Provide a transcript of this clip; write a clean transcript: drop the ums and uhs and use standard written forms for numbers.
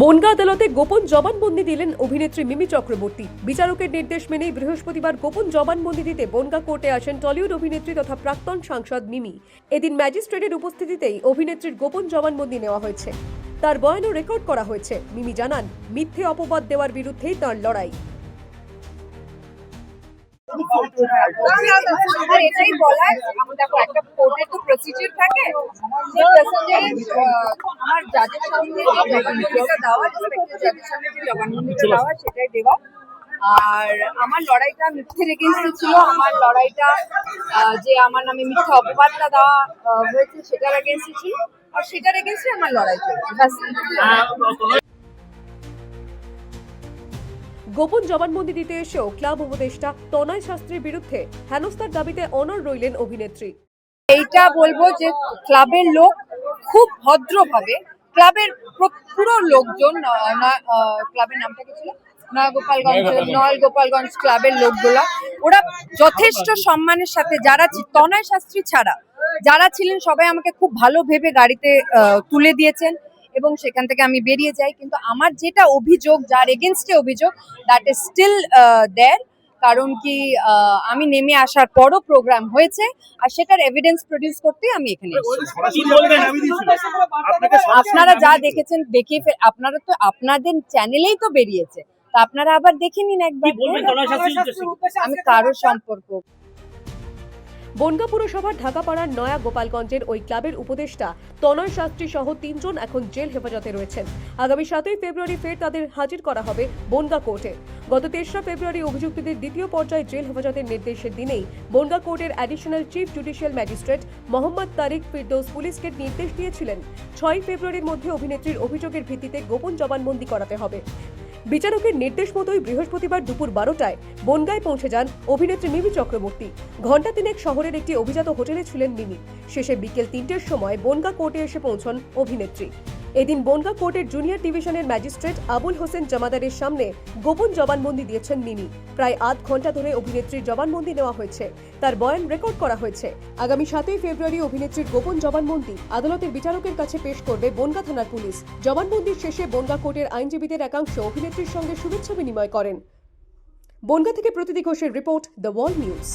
বনগাঁ আদালতে গোপন জবানবন্দি দিলেন অভিনেত্রী মিমি চক্রবর্তী। বিচারকের নির্দেশ মেনেই বৃহস্পতিবার গোপন জবানবন্দি দিতে বনগাঁ কোর্টে আসেন টলিউড অভিনেত্রী তথা প্রাক্তন সাংসদ মিমি। এদিন ম্যাজিস্ট্রেটের উপস্থিতিতেই অভিনেত্রীর গোপন জবানবন্দি নেওয়া হয়েছে। তার বয়ানও রেকর্ড করা হয়েছে। মিমি জানান, মিথ্যে অপবাদ দেওয়ার বিরুদ্ধেই তাঁর লড়াই। আমার এটাই বলার, দেখো একটা কোর্টের তো প্রসিজার থাকে, সেই প্রসিজারে আমার জাজের সামনে যে জবানবন্দিটা দেওয়া, রেসপেক্টেড জাজের সামনে যে জবানবন্দিটা দেওয়া সেটাই দেওয়া। আর আমার লড়াইটা মিথ্যের এগেন্স্টে ছিল, আমার লড়াইটা যে আমার নামে মিথ্যে অপবাদটা দেওয়া হয়েছে সেটার এগেন্স্টে ছিল, আর সেটার এগেন্স্টে আমার লড়াই চলছে। গোপন জবানবন্দি দিতে এসেও ক্লাব উপদেষ্টা তনয় শাস্ত্রীর বিরুদ্ধে হেনস্থার দাবিতে অনড় রইলেন অভিনেত্রী। এইটা বলবো যে ক্লাবের লোক খুব ভদ্রভাবে, ক্লাবের পুরো লোকজন, ক্লাবের নামটা কি ছিল, নয়াগোপালগঞ্জ ক্লাবের লোকগুলা, ওরা যথেষ্ট সম্মানের সাথে, যারা তনয় শাস্ত্রী ছাড়া যারা ছিলেন সবাই আমাকে খুব ভালো ভেবে গাড়িতে তুলে দিয়েছেন এবং সেখান থেকে আমি বেরিয়ে যাই। কিন্তু আমার যেটা অভিযোগ, যার এগেনস্টে অভিযোগ, দ্যাট ইজ স্টিল দেয়ার। কারণ কি, আমি নেমে আসার পরও প্রোগ্রাম হয়েছে আর সেটার এভিডেন্স প্রডিউস করতে আমি এখানে আপনারা যা দেখেছেন দেখে, আপনারা তো আপনাদের চ্যানেলেই তো বেরিয়েছে, তা আপনারা আবার দেখে নিন একবার। আমি কারো সম্পর্ক বনগাঁ পুরসভার ঢাকাপাড়ার নয়া গোপালগঞ্জের ওই ক্লাবের উপদেষ্টা তনয় শাস্ত্রী সহ 3 জন এখন জেল হেফাজতে রয়েছেন। আগামী 7ই ফেব্রুয়ারি ফের তাদের হাজির করা হবে বনগাঁ কোর্টে। গত 3রা ফেব্রুয়ারি অভিযুক্তদের দ্বিতীয় পর্যায়ে জেল হেফাজতের নির্দেশের দিনেই বনগাঁ কোর্টের additional chief judicial magistrate Mohammad Tariq Firdous পুলিশকে নির্দেশ দিয়েছিলেন 6ই ফেব্রুয়ারির মধ্যে অভিনেত্রীর অভিযোগের ভিত্তিতে গোপন জবানবন্দি করাতে হবে। বিচারকের নির্দেশ মতোই বৃহস্পতিবার দুপুর 12টায় বনগাঁয় পৌঁছে যান অভিনেত্রী মিমি চক্রবর্তী। ঘণ্টা তিনেক শহরের একটি অভিজাত হোটেলে ছিলেন মিমি। শেষে বিকেল 3টের সময় বনগাঁ কোর্টে এসে পৌঁছন অভিনেত্রী। এদিন বনগাঁ কোর্টের জুনিয়র ডিভিশনের ম্যাজিস্ট্রেট আবুল হোসেন জামাদারের সামনে গোপন জবানবন্দি দিয়েছেন মিমি। প্রায় আধ ঘন্টা ধরে অভিনেত্রীর জবানবন্দি নেওয়া হয়েছে, তার বয়ান রেকর্ড করা হয়েছে। আগামী 7ই ফেব্রুয়ারি অভিনেত্রীর গোপন জবানবন্দি আদালতের বিচারকের কাছে পেশ করবে বনগাঁ থানার পুলিশ। জবানবন্দির শেষে বনগাঁ কোর্টের আইনজীবীদের একাংশ অভিনেত্রীর সঙ্গে শুভেচ্ছা বিনিময় করেন। বনগাঁ থেকে প্রতীতি ঘোষের রিপোর্ট, দ্য ওয়াল নিউজ।